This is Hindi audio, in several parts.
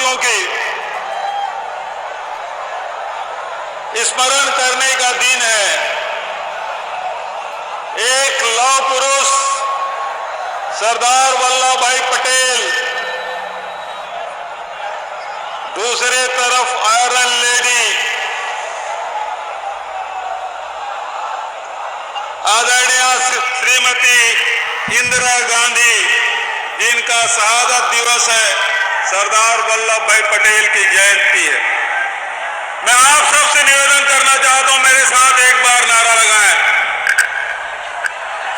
कुर्बानियों की स्मरण करने का दिन है। एक लौह पुरुष सरदार वल्लभ भाई पटेल, दूसरे तरफ आयरन लेडी आदरणीय श्रीमती इंदिरा गांधी, जिनका शहादत दिवस है, सरदार वल्लभ भाई पटेल की जयंती है। मैं आप सबसे निवेदन करना चाहता हूं, मेरे साथ एक बार नारा लगाएं,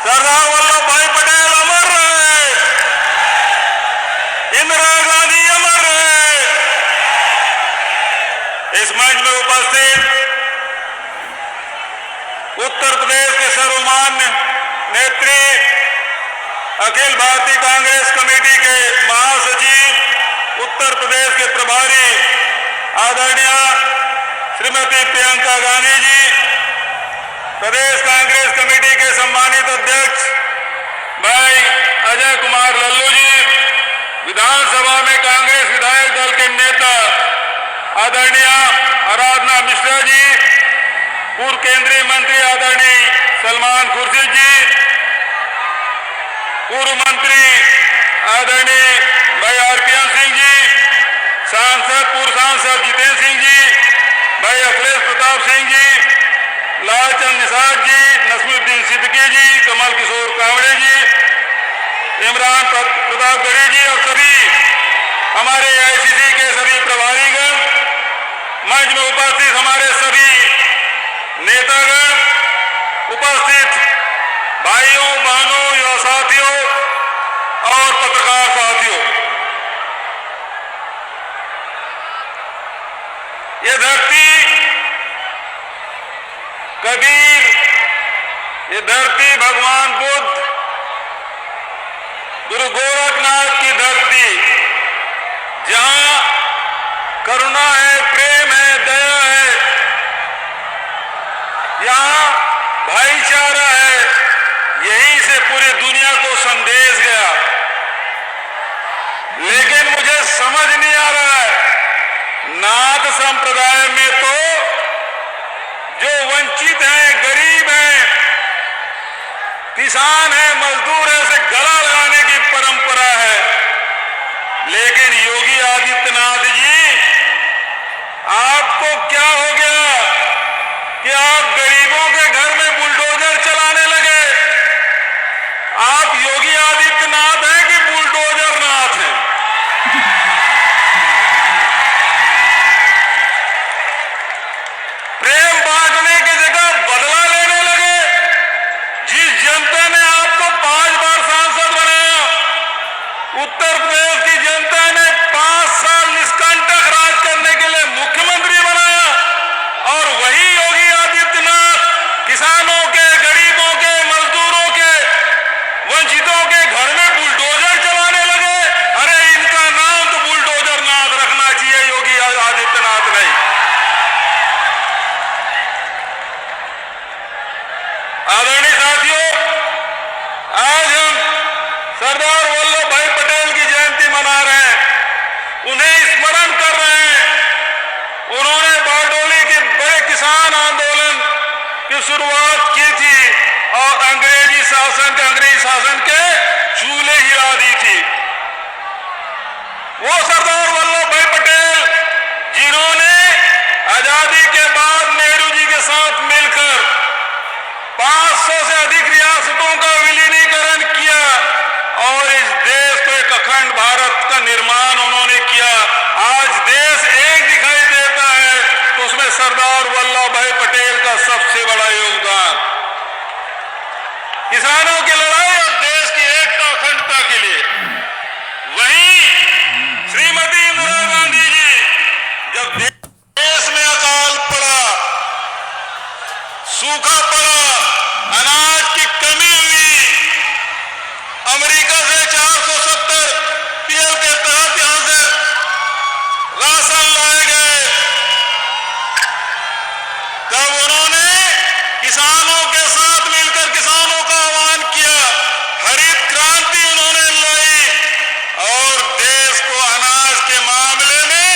सरदार वल्लभ भाई पटेल अमर रहे, इंदिरा गांधी अमर रहे। इस मंच में उपस्थित उत्तर प्रदेश के सर्वमान्य नेत्री, अखिल भारतीय कांग्रेस कमेटी के महासचिव, उत्तर प्रदेश के प्रभारी आदरणीय श्रीमती प्रियंका गांधी जी, प्रदेश कांग्रेस कमेटी के सम्मानित अध्यक्ष भाई अजय कुमार लल्लू जी, विधानसभा में कांग्रेस विधायक दल के नेता आदरणीय आराधना मिश्रा जी, पूर्व केंद्रीय मंत्री आदरणीय सलमान खुर्शीद जी, पूर्व मंत्री आदरणीय भाई आरपीएन सिंह जी, सांसद पूर्व सांसद जितेंद्र सिंह जी, भाई अखिलेश प्रताप सिंह जी, लालचंद निषाद जी, नसरुद्दीन सिद्दीकी जी, कमल किशोर कांवड़े जी, इमरान प्रतापगढ़ी जी और सभी हमारे एआईसीसी के सभी प्रभारीगण, मंच में उपस्थित हमारे सभी नेतागण, उपस्थित भाइयों बहनों, युवा साथियों और पत्रकार साथियों, ये धरती कबीर, ये धरती भगवान बुद्ध, गुरु गोरखनाथ की धरती, जहां करुणा है, प्रेम है, दया है, यहां भाईचारा है, यहीं से पूरी दुनिया को संदेश गया। लेकिन मुझे समझ नहीं आ रहा है, नाथ संप्रदाय में तो जो वंचित हैं, गरीब हैं, किसान हैं, मजदूर हैं, उसे गला लगाने की परंपरा है। लेकिन योगी आदित्यनाथ जी, आपको क्या हो गया कि आप गरीबों के घर में बुलडोजर चलाने लगे? आप योगी आदित्यनाथ हैं कि बुलडोजर नाथ हैं? प्रेम बांटने की जगह बदला लेने लगे। जिस जनता ने आपको 5 बार सांसद बनाया, उत्तर प्रदेश की जनता ने 5 साल निष्कंटक राज करने के लिए मुख्यमंत्री बनाया, और वही योगी आदित्यनाथ किसानों के, गरीबों के, मजदूरों के, वंचितों के घर में बुलडोजर चलाने लगे। अरे इनका नाम तो बुलडोजर नाथ रखना चाहिए, योगी आदित्यनाथ नहीं। आदरणीय साथियों, आज हम सरदार वल्लभ भाई पटेल की जयंती मना रहे हैं, उन्हें स्मरण कर रहे हैं। उन्होंने बारडोली के बड़े किसान आंदोलन की शुरुआत की थी और अंग्रेजी शासन के चूल्हे हिला दी थी। वो सरदार वल्लभ भाई पटेल, जिन्होंने आजादी के बाद नेहरू जी के साथ मिलकर 500 से अधिक रियासतों का विलीनीकरण किया और इस देश को एक अखंड भारत का निर्माण उन्होंने किया। आज देश एक दिखाई देता है तो उसमें सरदार वल्लभ भाई पटेल का सबसे बड़ा योगदान। किसानों की लड़ाई और देश की एकता अखंडता के लिए। वहीं श्रीमती इंदिरा गांधी जी, जब देश में अकाल पड़ा, सूखा पड़ा, अनाज की कमी हुई, अमेरिका से 470 पीएल के तहत यहां से राशन लाए गए, तब उन्होंने किसानों के साथ मिलकर किसानों का आह्वान किया, हरित क्रांति उन्होंने लाई और देश को अनाज के मामले में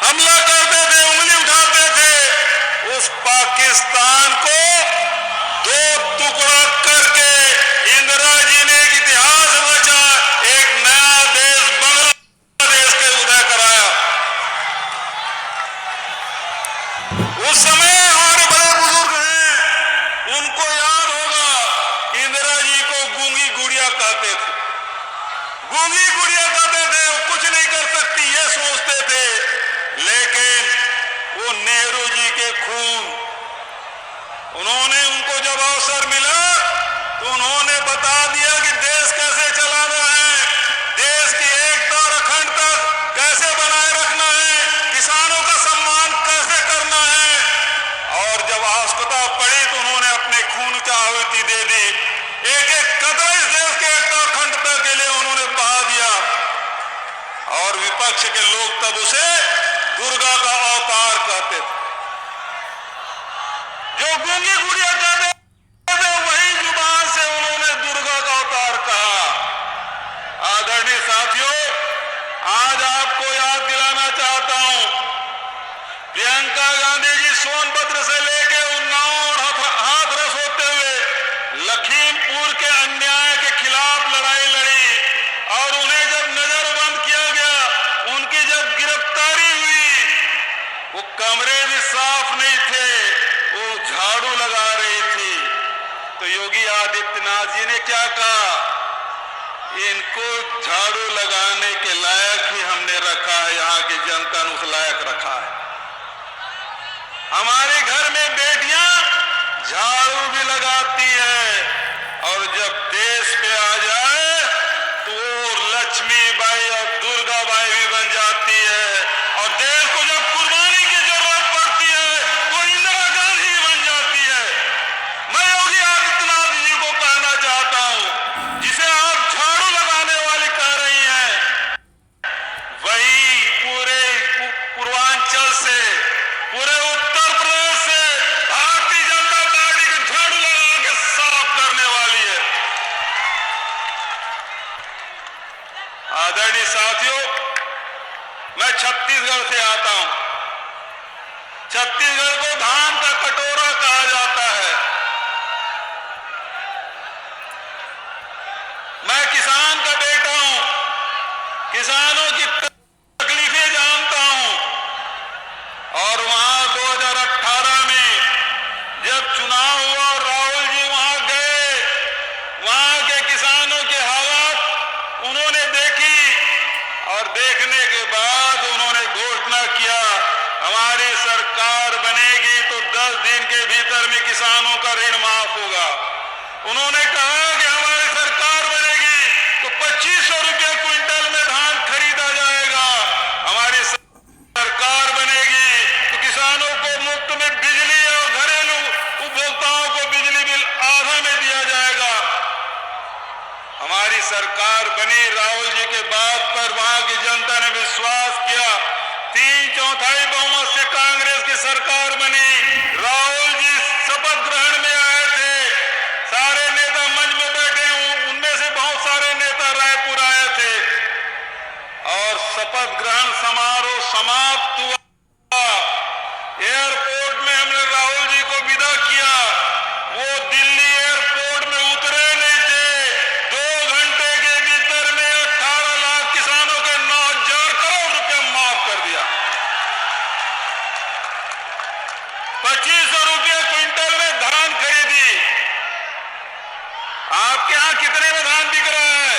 हमला करते थे, उंगली उठाते थे, उस पाकिस्तान को दो टुकड़ा करके इंदिरा जी ने एक इतिहास रचा, एक नया देश बांग्लादेश के उदय कराया। उस समय हमारे बड़े बुजुर्ग हैं, उनको याद होगा, इंदिरा जी को गूंगी गुड़िया कहते थे। गूंगी गुड़िया कहते थे, वो कुछ नहीं कर सकती ये सोचते थे, लेकिन वो नेहरू जी के खून, उन्होंने, उनको जब अवसर मिला तो उन्होंने बता दिया कि देश कैसे चलाना है, देश की एकता और अखंडता कैसे बनाए रखना है, किसानों का सम्मान कैसे करना है। और जब आवश्यकता पड़ी तो उन्होंने अपने खून की आहुति दे दी। एक एक कदम इस देश के एकता और अखंडता के लिए उन्होंने बहा दिया। और विपक्ष के लोग तब उसे दुर्गा का अवतार कहते थे। जो गूंगी गुड़िया कहते थे, वही जुबान से उन्होंने दुर्गा का अवतार कहा। आदरणीय साथियों, आज आपको याद दिलाना चाहता हूं, प्रियंका गांधी जी सोनभद्र से लेकर उन्नाव और हाथरस होते हुए लखीमपुर के अन्याय के खिलाफ लड़ाई लड़ी, और उन्हें जब नजरबंद किया गया, उनकी जब गिरफ्तारी हुई, वो कमरे भी साफ नहीं थे, वो झाड़ू लगा रही थी। तो योगी आदित्यनाथ जी ने क्या कहा, इनको झाड़ू लगाने के लायक ही हमने रखा है, यहाँ की जनता ने उस लायक रखा है। हमारे घर में बेटियां झाड़ू भी लगाती है, और जब देश पे आ जाए तो वो लक्ष्मीबाई और दुर्गाबाई भी बन जाती है, और देश को जब कुर्बानी की जरूरत पड़ती है तो इंदिरा गांधी भी बन जाती है। मैं योगी आदित्यनाथ जी को कहना चाहता हूं, जिसे आप झाड़ू लगाने वाली कह रही हैं, वही पूरे पूर्वांचल से, पूरे उत्तर प्रदेश से भारतीय जनता पार्टी को झाड़ू लगा के साफ करने वाली है। आदरणीय साथियों, मैं छत्तीसगढ़ से आता हूं। छत्तीसगढ़ को धान का कटोरा कहा जाता है। मैं किसान का बेटा हूं, किसानों की तकलीफें जानता हूं, और वहां 2018 में जब चुनाव हुआ और राहुल जी वहां गए, वहां के किसानों के हालात उन्होंने देखी, और देखने के बाद उन्होंने घोषणा किया, हमारी सरकार बनेगी तो 10 दिन के भीतर में किसानों का ऋण माफ होगा। उन्होंने कहा कि हमारी सरकार बनेगी तो 2500 रुपये क्विंटल में धान खरीदा जाएगा, हमारी सरकार बनेगी तो किसानों को मुफ्त में बिजली और घरेलू उपभोक्ताओं को बिजली बिल आधा में दिया जाएगा। हमारी सरकार बनी, राहुल जी के बात पर वहां की जनता ने विश्वास किया, 3/4 बहुमत से कांग्रेस की सरकार बनी। राहुल जी शपथ ग्रहण में आए थे, सारे नेता मंच में बैठे हूं, उनमें से बहुत सारे नेता रायपुर आए थे, और शपथ ग्रहण समारोह समाप्त हुआ। एयरपोर्ट में हमने राहुल जी को विदा किया, वो दिल्ली एयरपोर्ट में उतरे नहीं थे। 2 घंटे के भीतर में 18 लाख किसानों के 9,000 करोड़ रुपया माफ कर दिया। 2500 रुपये क्विंटल में धान खरीदी। आपके यहां कितने में धान बिक रहा है?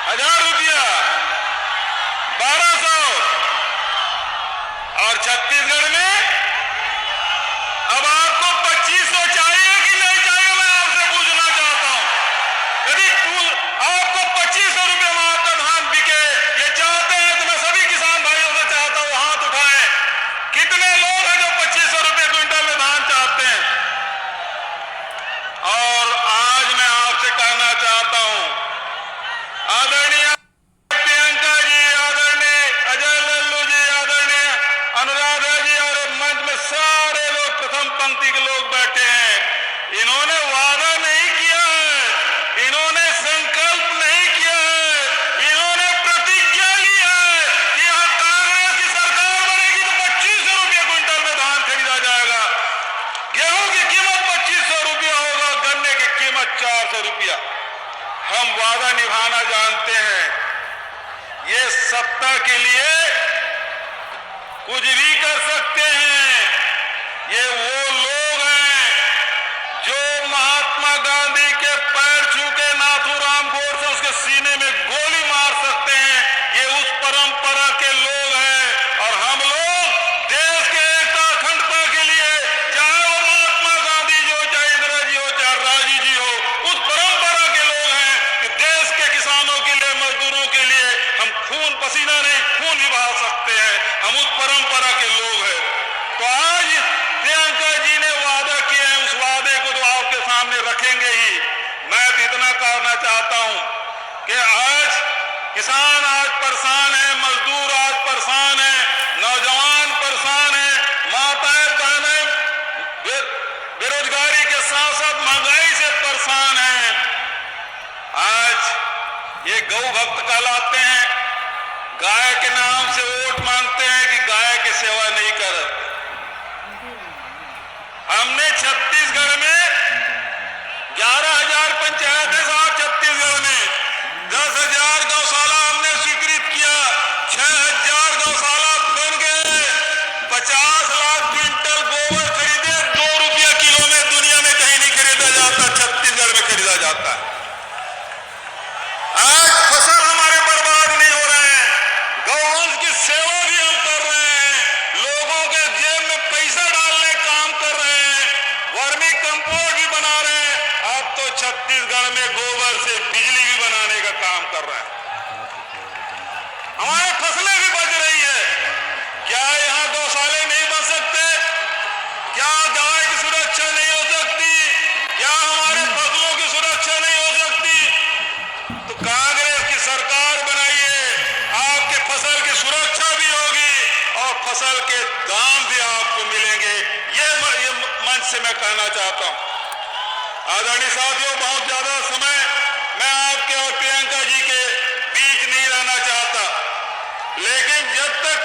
1000 रुपया, 1200, और छत्तीसगढ़ में अब आपको 2500 चाहिए कि नहीं चाहिए, मैं आपसे पूछना चाहता हूं। यदि आपको 2500 रुपये में आपका धान बिके, ये चाहते हैं तो मैं सभी किसान भाइयों से चाहता हूं, हाथ उठाएं। कितने लोग हैं जो 2500 रुपये क्विंटल में धान चाहते हैं? और आज मैं आपसे कहना चाहता हूं, आदरणीय प्रियंका जी, आदरणीय अजय लल्लू जी, आदरणीय अनुराधा जी, वादा निभाना जानते हैं। ये सत्ता के लिए कुछ भी कर सकते हैं। ये वो लोग हैं जो महात्मा गांधी के पैर छू के नाथूराम गोडसे उसके सीने में गोली मार सकते हैं। ये उस परंपरा के लोग हैं। और हम लोग देश के एकता अखंडता के लिए, चाहे वो महात्मा गांधी जी हो, चाहे इंदिरा जी हो, चाहे राजी जी हो, उस परंपरा के लोग हैं कि देश के किसानों के लिए, मजदूरों के लिए हम खून पसीना नहीं, खून भी बहा सकते हैं। हम उस परंपरा के लोग हैं। तो आज प्रियंका जी ने वादा किए हैं, उस वादे को तो आपके सामने रखेंगे ही। मैं तो इतना कहना चाहता हूं कि आज किसान आज परेशान है, मजदूर आज परेशान है, नौजवान परेशान है, माताएं बहनें बेरोजगारी के साथ साथ महंगाई से परेशान है। आज ये गौ भक्त कहलाते हैं, गाय के नाम से वोट मांगते हैं कि गाय की सेवा नहीं करते। हमने छत्तीसगढ़ में 11,000 पंचायत है साहब। छत्तीसगढ़ में 10,000 गौशाला हमने स्वीकृत किया। 6,000 गौशाला बन गए। 50 लाख क्विंटल गोबर खरीदे। 2 रुपया किलो में दुनिया में कहीं नहीं खरीदा जाता, छत्तीसगढ़ में खरीदा जाता है। आज फसल हमारे बर्बाद नहीं हो रहे हैं। गौवंश की सेवा भी हम कर रहे हैं। लोगों के जेब में पैसा डालने काम कर रहे हैं। वर्मी कंपोस्ट भी बना रहे हैं। अब तो छत्तीसगढ़ में गोबर से बिजली भी बनाने का काम कर रहे हैं। हमारी फसलें भी बच रही है। क्या यहाँ गौशाले नहीं बन सकते? क्या गाय की सुरक्षा नहीं हो सकती? क्या हमारे फसलों की सुरक्षा नहीं हो सकती? तो कांग्रेस की सरकार बनाइए, आपके फसल की सुरक्षा भी होगी और फसल के दाम भी आपको मिलेंगे। ये मंच से मैं कहना चाहता हूं। आदरणीय साथियों, बहुत ज्यादा समय मैं आपके और प्रियंका जी के बीच नहीं रहना चाहता, लेकिन जब तक